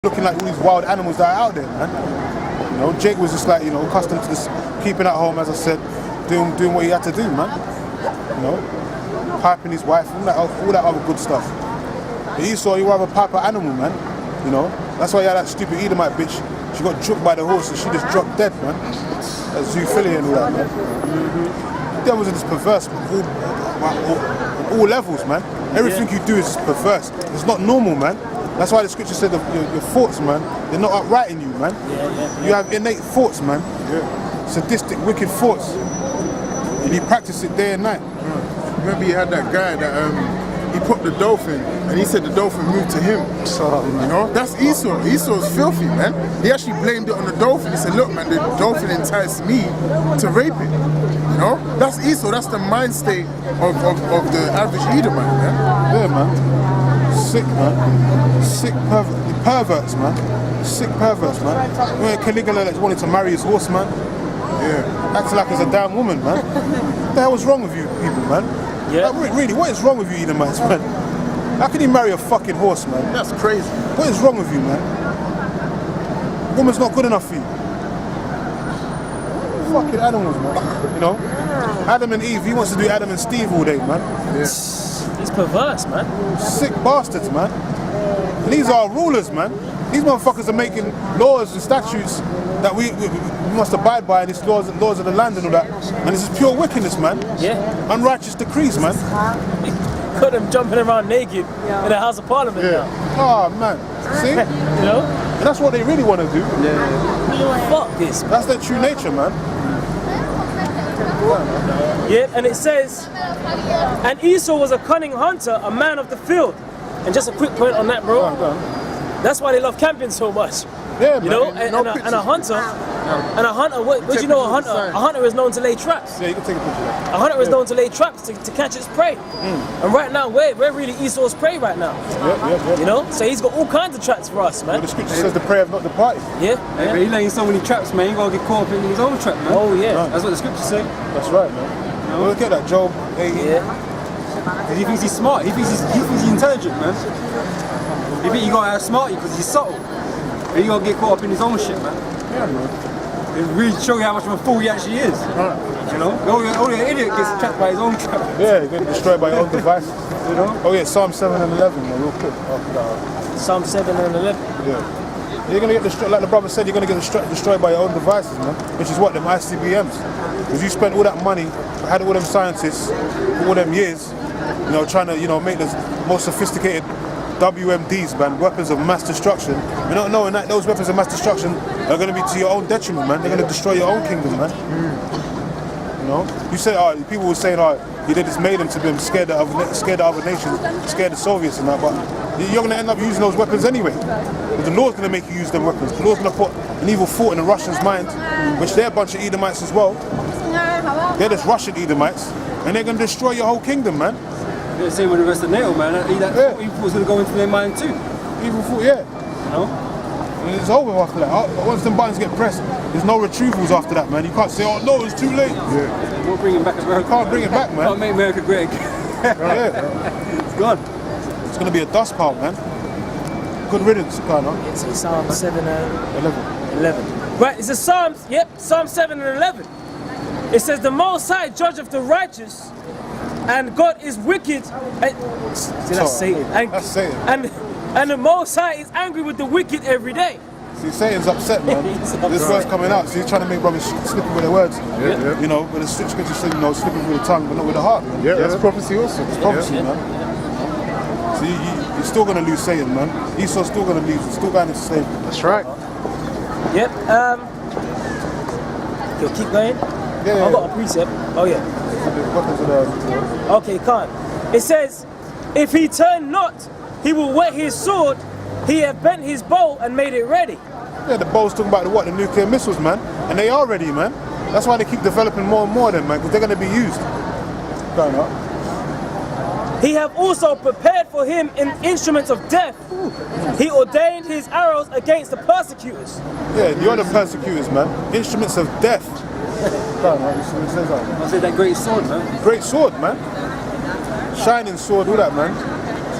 looking like all these wild animals that are out there, man. You know, Jake was just like, you know, accustomed to this, keeping at home, as I said, doing what he had to do, man. You know, piping his wife, all that other good stuff. But Esau, he was a piper animal, man. You know, that's why he had that stupid Edomite bitch. She got jumped by the horse and she just dropped dead, man. That zoophilia and all that, man. The devils are just perverse, man. On all levels, man. Everything you do is perverse. It's not normal, man. That's why the scripture said your thoughts, man, they're not upright in you, man. You have innate thoughts, man. Sadistic, wicked thoughts. And you practice it day and night. Remember you had that guy that he put the dolphin and he said the dolphin moved to him. You know, that's Esau. Esau's filthy, man. He actually blamed it on the dolphin. He said, look, man, the dolphin enticed me to rape it. You know, that's Esau. That's the mind state of the average Edomite, man. Yeah, man. Sick, man. Sick perverts, man. Sick perverts, man. When Caligula that wanted to marry his horse, man. Yeah. Acting like he's a damn woman, man. What the hell was wrong with you people, man? Yeah. Like, really, what is wrong with you Edomites, man? How can you marry a fucking horse, man? That's crazy. What is wrong with you, man? Woman's not good enough for you. Fucking animals, man. You know? Adam and Eve, he wants to do Adam and Steve all day, man. Yeah. He's perverse, man. Sick bastards, man. And these are rulers, man. These motherfuckers are making laws and statutes that we must abide by, and these laws of the land and all that. And this is pure wickedness, man. Yeah. Unrighteous decrees, man. Got them jumping around naked in the House of Parliament now. Oh, man. See? You know? And that's what they really want to do. Fuck this, man. That's their true nature, man. Yeah, and it says, and Esau was a cunning hunter, a man of the field. And just a quick point on that, bro. That's why they love camping so much. Yeah, you know, and a hunter, what do you know a hunter? A hunter is known to lay traps. Yeah, you can take a picture of that. A hunter is known to lay traps to catch its prey. And right now, we're really Esau's prey right now. You know? So he's got all kinds of traps for us, man. But the scripture says the prey of not departed. Yeah. But he's laying so many traps, man, you gotta get caught up in his own trap, man. Oh, yeah. That's what the scriptures say. That's right, man. Well, look at that, Job 18. Yeah. He thinks he's smart, he thinks he's intelligent, man. He thinks you gotta outsmart you because he's subtle. But you gotta get caught up in his own shit, man. Yeah, man. It really show you how much of a fool he actually is. You know? Only an idiot gets trapped by his own trap. Yeah, you're getting destroyed by your own devices. You know? Oh yeah, Psalm 7 and 11, man, real quick. Psalm 7 and 11. Yeah. You're gonna get destroyed, like the brother said, you're gonna get destroyed by your own devices, man. Which is what, them ICBMs. Because you spent all that money, had all them scientists, for all them years, you know, trying to, you know, make the most sophisticated WMDs, man, weapons of mass destruction. You're not knowing that those weapons of mass destruction are going to be to your own detriment, man. They're going to destroy your own kingdom, man. You know, you say, people were saying, they just made them to be scared of other nations, scared of Soviets and that, but you're going to end up using those weapons anyway. But the law's going to make you use them weapons. The law's going to put an evil thought in the Russians' mind, which they're a bunch of Edomites as well. They're just Russian Edomites, and they're going to destroy your whole kingdom, man. The same with the rest of NATO, man. That evil was going to go into their mind too. Evil thought, yeah. You know? And it's over after that. Once them buttons get pressed, there's no retrievals after that, man. You can't say, oh no, it's too late. Yeah. We'll bring him back, America. You can't bring it back, man. Can't make America great again. It's gone. It's going to be a dust pile, man. Good riddance, kind of. It's Psalm 7 and 11. Right, it's a Psalm 7 and 11. It says, the Most High judgeth the righteous, and God is wicked. That's Satan. That's Satan. And the Most High is angry with the wicked every day. See, Satan's upset, man. This word's coming out, so he's trying to make brothers slipping with their words. You know, but the scripture says, you know, slipping with the tongue, but not with the heart, man. Yeah, that's prophecy also. It's prophecy, man. So you're still going to lose Satan, man. Esau's still going to lose. He's still going into slavery. That's right. Yep. Yo, keep going. Yeah. I've got a precept. Oh, yeah. Okay, Khan. It says, if he turn not, he will whet his sword. He have bent his bow and made it ready. Yeah, the bow's talking about the nuclear missiles, man. And they are ready, man. That's why they keep developing more and more of them, man, because they're going to be used. Fair enough. He have also prepared for him instruments of death. He ordained his arrows against the persecutors. Yeah, you're the persecutors, man. Instruments of death. Fair enough. I said that great sword, man. Great sword, man. Shining sword, all that, man.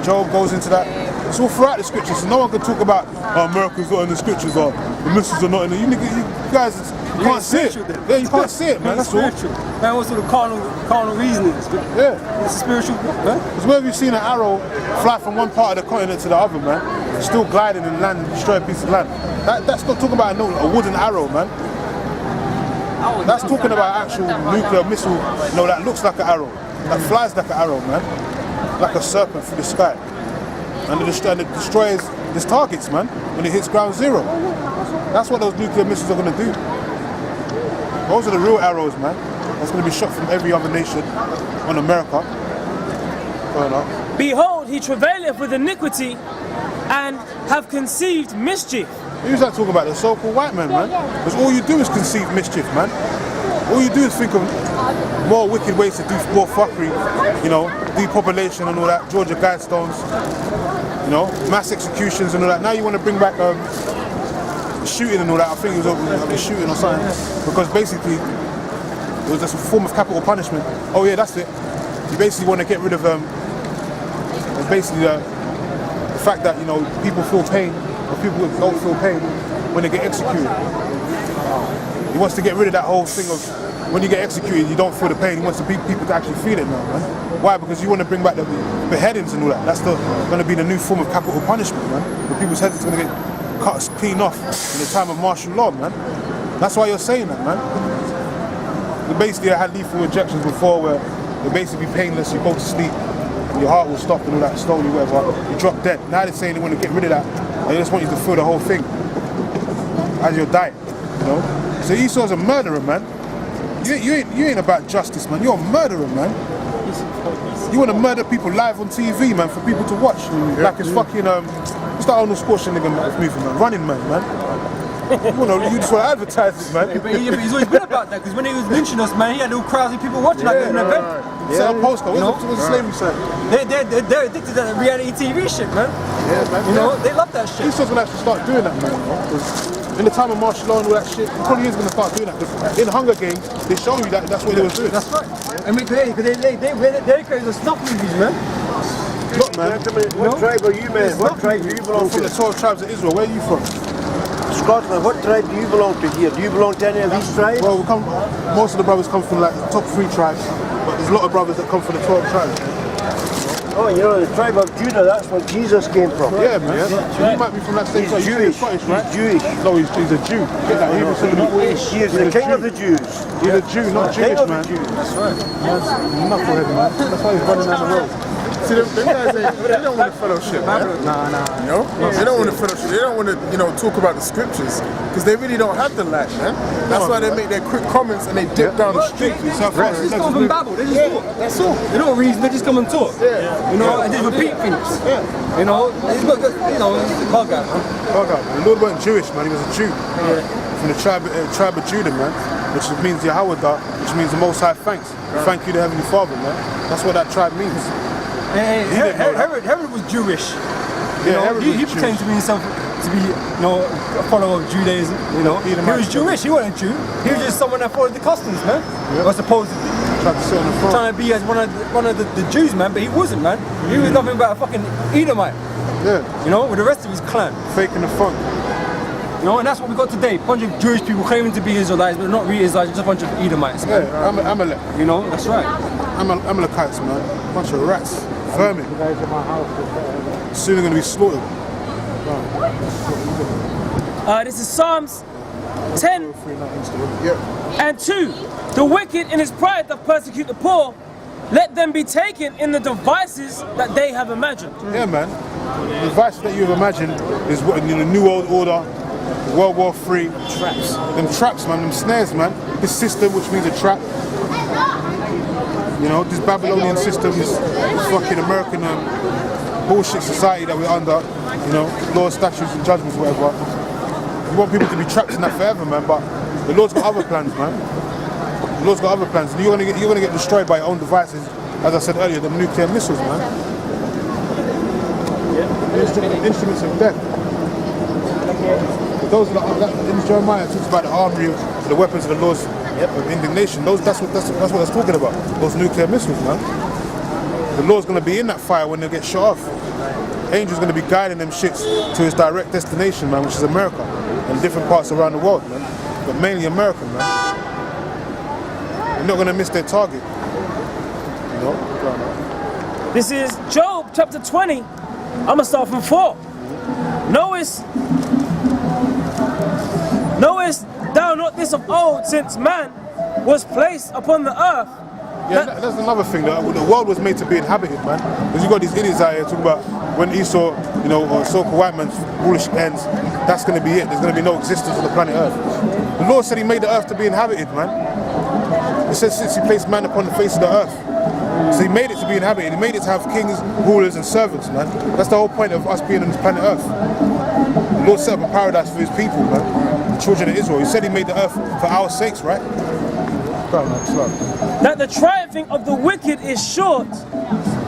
Job goes into that. It's all throughout the scriptures. So no one can talk about America's not in the scriptures or the missiles are not in the. You guys, you can't see it. Yeah, you can't see it, man. That's all. Man, what's all the carnal reasonings? Yeah. It's a spiritual, man. Because whenever you've seen an arrow fly from one part of the continent to the other, man, it's still gliding in land and destroy a piece of land. That's not talking about a wooden arrow, man. That's talking about actual nuclear missile, that looks like an arrow, that flies like an arrow, man, like a serpent through the sky, and it destroys its targets, man, when it hits ground zero. That's what those nuclear missiles are going to do. Those are the real arrows, man. That's going to be shot from every other nation on America. Behold, he travaileth with iniquity and have conceived mischief. Who's that talking about? The so-called white man, man? Because all you do is conceive mischief, man. All you do is think of more wicked ways to do more fuckery, depopulation and all that, Georgia Guidestones, mass executions and all that. Now you want to bring back shooting and all that. I think it was a shooting or something. Because basically, it was just a form of capital punishment. Oh yeah, that's it. You basically want to get rid of basically the fact that, people feel pain, or people don't feel pain when they get executed. He wants to get rid of that whole thing of when you get executed, you don't feel the pain. He wants people to actually feel it now, man. Why? Because you want to bring back the beheadings and all that. That's going to be the new form of capital punishment, man. Where people's heads are going to get cut clean off in the time of martial law, man. That's why you're saying that, man. Basically, I had lethal injections before where they're basically painless. You go to sleep, your heart will stop and all that slowly, whatever. You drop dead. Now they're saying they want to get rid of that. They just want you to feel the whole thing as you're dying, So Esau's a murderer, man. You ain't about justice, man. You're a murderer, man. You want to murder people live on TV, man, for people to watch. Like it's fucking what's that Arnold Schwarzenegger movie, man? Running Man, man. You just want to advertise it, man. But he's always been about that, because when he was lynching us, man, he had little crowds of people watching like an event. Set a poster. What's the slavery site? They're addicted to that reality TV shit, man. Yeah, man. They love that shit. Esau's gonna actually start doing that, man. Because in the time of martial law and all that shit, he probably is gonna start doing that. Because in Hunger Games, they show you that that's what they were doing. That's right. I mean, because they created the snuff movies, man. Look, man. What tribe are you, man? What tribe do you belong From to? the 12 tribes of Israel. Where are you from? Scotland. What tribe do you belong to here? Do you belong to any of these tribes? Well, most of the brothers come from like the top 3 tribes, but there's a lot of brothers that come from the 12 tribes. Oh, the tribe of Judah, that's where Jesus came from. Yeah, man. So you might be from that same tribe. Jewish. He's Scottish, right? He's Jewish. No, he's a Jew. Get that? He is the king of the Jews. He's a Jew, not King Jewish, of the man. Jews. That's right. Knucklehead, man. That's why he's running down the road. See, them guys, they don't want a fellowship, man. They don't want a fellowship. They don't want to, talk about the scriptures because they really don't have the light, man. That's why they make their quick comments and they dip down the street. They just come from Babel. They just talk. That's all. They don't reason. They just come and talk. Yeah. And just repeat things. Yeah. It's not good. Bug out, man. The Lord wasn't Jewish, man. He was a Jew. From the tribe of Judah, man. Which means Yahweh, which means the Most High thanks. Thank you, the Heavenly Father, man. That's what that tribe means. Herod was Jewish. He pretended to be himself to be, a follower of Judaism. He was Jewish. He wasn't a Jew. He was just someone that followed the customs, man. I suppose Tried to sit on the throne. trying to be as one of the Jews, man. But he wasn't, man. He was nothing but a fucking Edomite. Yeah. With the rest of his clan. Faking the funk. And that's what we got today. A bunch of Jewish people claiming to be Israelites, but not really Israelites, just a bunch of Edomites, man. Yeah, Amalek. That's right. Amalekites, man. Bunch of rats. Vermin. Soon they're going to be slaughtered. This is Psalms 10 and 2. The wicked in his pride doth persecute the poor. Let them be taken in the devices that they have imagined. Yeah, man. The devices that you have imagined is what in the New World Order, World War III. Traps. Them traps, man. Them snares, man. This system, which means a trap. This Babylonian system, this fucking American bullshit society that we're under, laws, statutes and judgments, whatever. You want people to be trapped in that forever, man, but the Lord's got other plans, man. The Lord's got other plans. And you're gonna get destroyed by your own devices, as I said earlier, the nuclear missiles, man. Instruments of death. But those are in Jeremiah, it talks about the armory of the weapons of the Lord's of indignation. That's what that's talking about. Those nuclear missiles, man. The Lord's gonna be in that fire when they get shot off. Angel's going to be guiding them shits to his direct destination, man, which is America and different parts around the world, man. But mainly America, man. They're not going to miss their target. You know? This is Job chapter 20. I'm going to start from 4. Knowest thou not this of old, since man was placed upon the earth? Yeah, that's another thing. The world was made to be inhabited, man. Because you got these idiots out here talking about when Esau, you know, or so-called white man's foolish ends, that's going to be it. There's going to be no existence on the planet Earth. The Lord said He made the earth to be inhabited, man. It says since He placed man upon the face of the earth. So He made it to be inhabited. He made it to have kings, rulers, and servants, man. That's the whole point of us being on this planet Earth. The Lord set up a paradise for His people, man. The children of Israel. He said He made the earth for our sakes, right? That the triumphing of the wicked is short,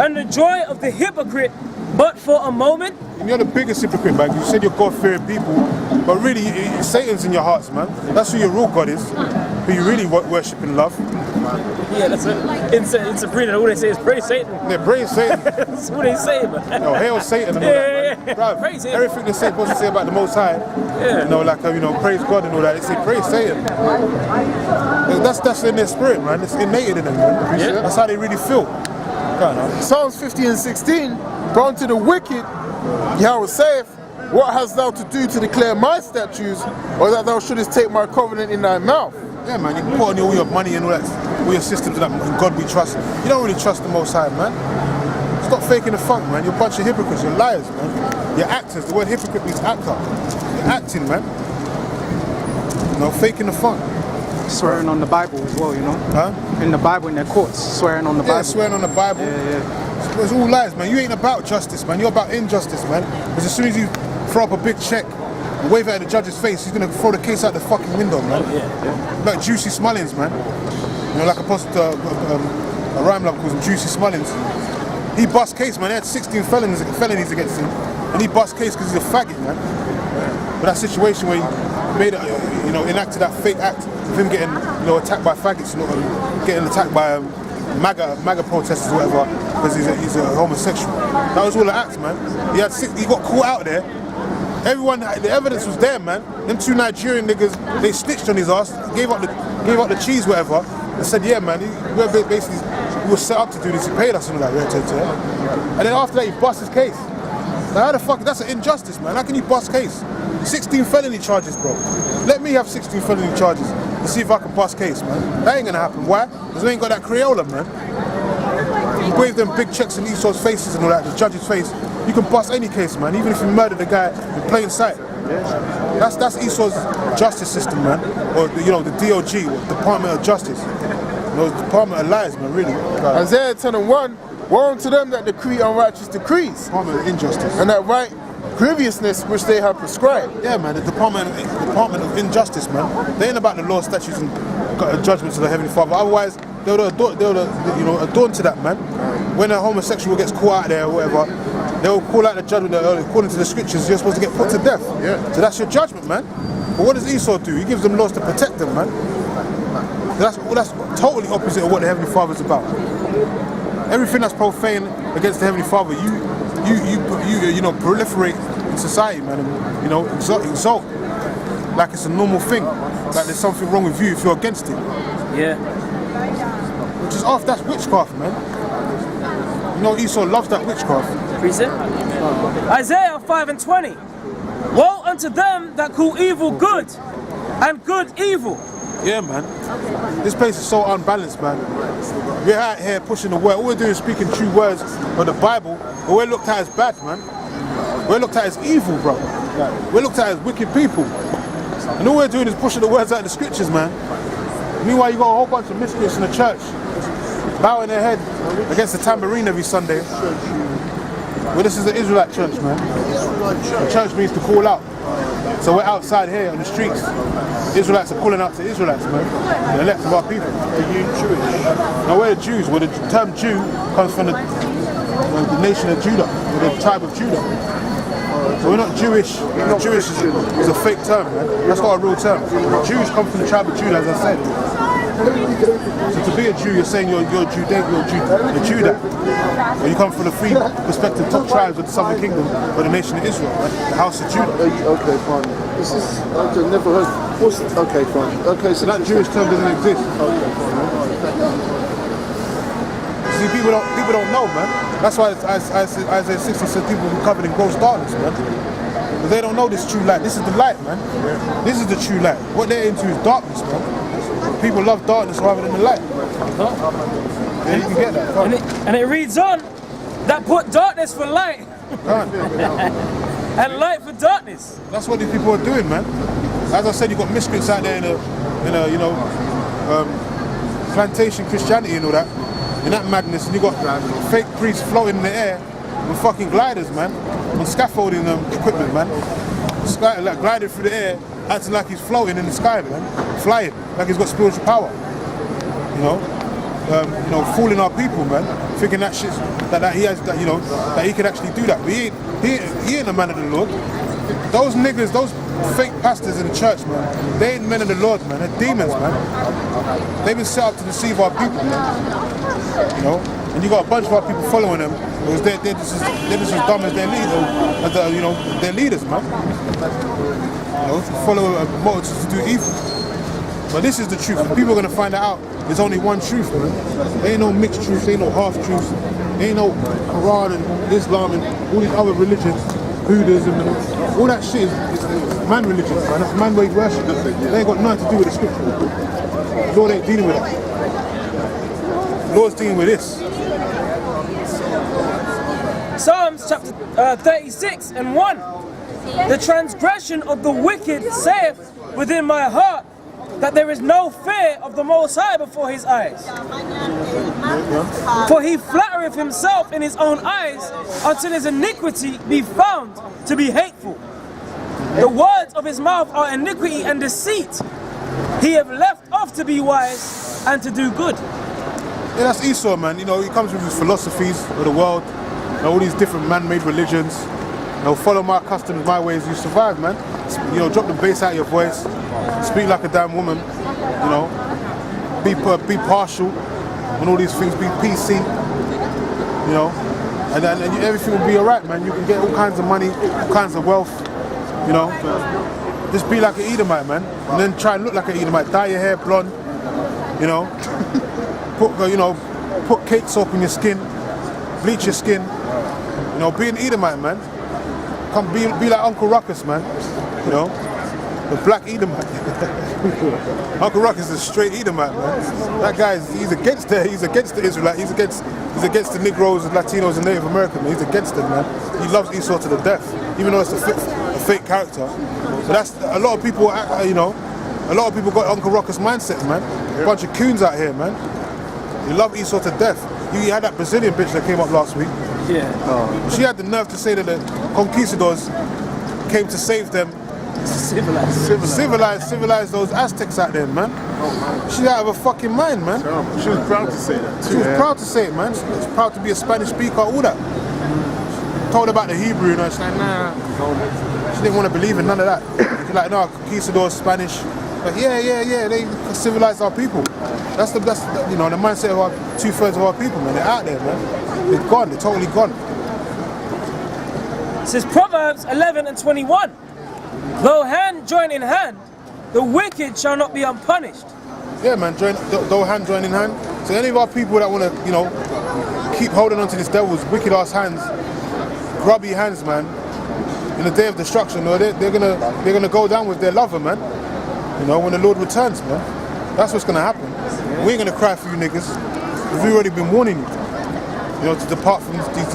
and the joy of the hypocrite but for a moment. And you're the biggest hypocrite, man. You said you're God-fearing people, but really Satan's in your hearts, man. That's who your real God is, who you really worship and love. Yeah, that's it. In Sabrina, all they say is praise Satan. Yeah, praise Satan. That's what they say, man. No, hail Satan and all that, man. Bruv, Praise him. everything they're supposed to say about the Most High, you know, like, you know, praise God and all that, they say praise Satan. That's in their spirit, man. It's innate in them, man. Yeah. That's how they really feel. Psalms 50 and 16, but unto the wicked, Yahweh saith, what hast thou to do to declare my statutes, or that thou shouldest take my covenant in thy mouth? Yeah, man, you can put on all your money and all that, all your systems and that, in God we trust. You don't really trust the Most High, man. Stop faking the funk, man. You're a bunch of hypocrites, you're liars, man. You're actors. The word hypocrite means actor. You're acting, man. You know, faking the funk. Swearing on the Bible as well, you know? Huh? In the Bible, in their courts, swearing on the Bible. Yeah, swearing on the Bible. Yeah. It's all lies, man. You ain't about justice, man. You're about injustice, man. Because as soon as you throw up a big check and wave it at the judge's face, he's going to throw the case out the fucking window, man. Like Juicy Smullins, man. You know, like a rhyme love calls him Juicy Smullins. He bust case, man. He had 16 felonies against him. And he bust case because he's a faggot, man. But that situation where he made it, you know, enacted that fake act of him getting, you know, attacked by faggots, you know, getting attacked by MAGA protesters or whatever, because he's a homosexual. That was all an act, man. He got caught out there. Everyone, the evidence was there, man. Them 2 Nigerian niggas, they snitched on his ass, gave up the cheese, whatever, and said, yeah, man, we were set up to do this. He paid us and all that. And then after that, he bust his case. Now, how the fuck? That's an injustice, man. How can you bust case? 16 felony charges, bro. Let me have 16 felony charges and see if I can bust case, man. That ain't gonna happen. Why? Because we ain't got that Crayola, man. You wave them big checks in Esau's faces and all that, the judge's face. You can bust any case, man. Even if you murder the guy in plain sight. That's Esau's justice system, man. Or you know, the DOG, or Department of Justice. You know, the Department of Lies, man. Really. Isaiah 10:1. Woe unto them that decree unrighteous decrees, Department of Injustice, and that right grievousness which they have prescribed. Yeah, man, the Department of Injustice, man. They ain't about the law, statutes, and judgments of the Heavenly Father. Otherwise, they'll adorn to that, man. When a homosexual gets caught out there or whatever, they'll call out the judgment that according to the scriptures, you're supposed to get put to death. Yeah. So that's your judgment, man. But what does Esau do? He gives them laws to protect them, man. That's totally opposite of what the Heavenly Father's about. Everything that's profane against the Heavenly Father, you know, proliferate in society, man, and, you know, exalt like it's a normal thing, like there's something wrong with you if you're against it. Yeah. Which is off. That's witchcraft, man. You know, Esau loves that witchcraft. Precept. Isaiah 5:20. Woe unto them that call evil good, and good evil. Yeah, man. This place is so unbalanced, man. We're out here pushing the word. All we're doing is speaking true words of the Bible, but we're looked at as bad, man. We're looked at as evil, bro. We're looked at as wicked people. And all we're doing is pushing the words out of the scriptures, man. Meanwhile, you got a whole bunch of miscreants in the church bowing their head against the tambourine every Sunday. Well, this is the Israelite church, man. The church means to call out. So we're outside here on the streets. Israelites are calling out to Israelites, man. The elect of our people. Are you Jewish? No, we're Jews. Well, the term Jew comes from the nation of Judah, or the tribe of Judah. So we're not Jewish. Jewish is a fake term, man. That's not a real term. Jews come from the tribe of Judah, as I said. So to be a Jew, you're saying you're Judah. Or you come from the free perspective top tribes of the Southern Kingdom or the nation of Israel, right? The house of Judah. Okay, fine. This is, I've never heard, okay, fine. Okay, So that Jewish term doesn't exist. Okay, fine. See, people don't know, man. That's why Isaiah 60 said people who covered in gross darkness, man. But they don't know this true light. This is the light, man. This is the true light. What they're into is darkness, man. People love darkness rather than the light. Yeah, you can get that. And it reads on that put darkness for light and light for darkness. That's what these people are doing, man. As I said, you got miscreants out there in a plantation Christianity and all that. In that madness, and you got fake priests floating in the air with fucking gliders, man, on scaffolding equipment, man. Like gliding through the air, acting like he's floating in the sky, man, flying like he's got spiritual power. Fooling our people, man, thinking that shit that he has, that that he can actually do that. But he ain't a man of the Lord. Those niggas, those fake pastors in the church, man, they ain't men of the Lord, man. They're demons, man. They've been set up to deceive our people, man. And you got a bunch of our people following them because they're just as dumb as their leader, their leaders, man. Follow a motive to do evil. But this is the truth. And people are gonna find that out. There's only one truth, man. There ain't no mixed truth. There ain't no half truth. There ain't no Quran and Islam and all these other religions, Buddhism and all that shit is man religion, man. That's man-made worship. They ain't got nothing to do with the scripture. The Lord ain't dealing with that. The Lord's dealing with this. Psalms chapter 36 and 1. The transgression of the wicked saith within my heart that there is no fear of the Most High before his eyes. For he flattereth himself in his own eyes until his iniquity be found to be hateful. The words of his mouth are iniquity and deceit. He have left off to be wise and to do good. Yeah, that's Esau, man. He comes with his philosophies of the world, all these different man-made religions. Follow my customs, my ways, you survive, man. Drop the bass out of your voice, speak like a damn woman, be partial on all these things, be PC, and then everything will be alright, man. You can get all kinds of money, all kinds of wealth, Just be like an Edomite, man, and then try and look like an Edomite. Dye your hair blonde, put cake soap in your skin, bleach your skin, be an Edomite, man. Come be like Uncle Ruckus, man. The black Edomite. Uncle Ruckus is a straight Edomite, man. That guy he's against the Israelite. He's against the Negroes and Latinos and Native Americans. He's against them, man. He loves Esau to the death, even though it's a fake character. But that's a lot of people. A lot of people got Uncle Ruckus mindset, man. A bunch of coons out here, man. You love Esau to death. You had that Brazilian bitch that came up last week. Yeah. She had the nerve to say that the conquistadors came to save them. Civilize those Aztecs out there, man. She's out of her fucking mind, man. She was proud to say that too. She was proud to say it, man. She was proud to be a Spanish speaker, all that. Told about the Hebrew, she's like, nah. She didn't want to believe in none of that. She's like, no, conquistadors, Spanish. Like, yeah, they civilized our people. That's the mindset of 2/3 of our people, man. They're out there, man. They're gone. They're totally gone. It says Proverbs 11 and 21. Though hand join in hand, the wicked shall not be unpunished. Yeah, man. Though hand join in hand. So any of our people that want to, keep holding on to this devil's wicked ass hands, grubby hands, man, in the day of destruction, they're gonna go down with their lover, man. When the Lord returns, man. That's what's gonna happen. We ain't gonna cry for you niggas. We've already been warning you. To depart from these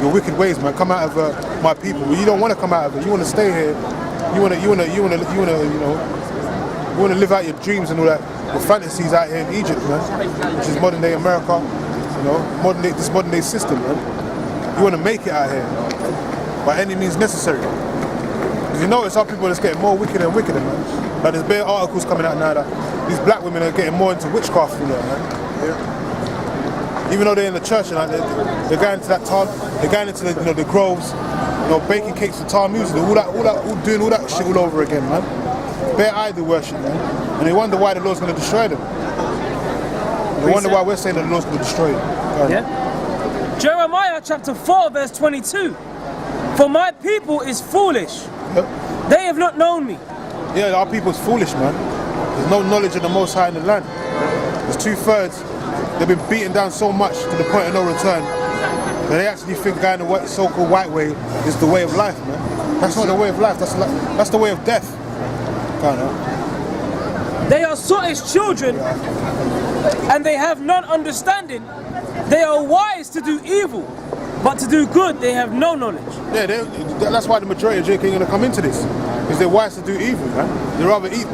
your wicked ways, man. Come out of my people. You don't want to come out of it. You want to stay here. You want to live out your dreams and all that. Your fantasies out here in Egypt, man, which is modern day America. This modern day system, man. You want to make it out here by any means necessary. Because you notice how people are just getting more wicked and wickeder, man. Like there's bare articles coming out now that these black women are getting more into witchcraft than that, man. Yeah. Even though they're in the church and they're going to that they're going into the groves, baking cakes with tar music, doing all that shit all over again, man. Bare idol worship, man. And they wonder why the Lord's going to destroy them. No wonder why we're saying that the Lord's going to destroy it. Yeah. Jeremiah chapter 4 verse 22. For my people is foolish. Yep. They have not known me. Yeah, our people's foolish, man. There's no knowledge of the Most High in the land. There's 2/3. They've been beaten down so much to the point of no return that they actually think going the so-called white way is the way of life, man. That's not the way of life. That's the way of death. Kind of. They are sottish children, and they have none understanding. They are wise to do evil, but to do good they have no knowledge. Yeah, that's why the majority of JK are going to come into this, because they're wise to do evil, man. They rather eat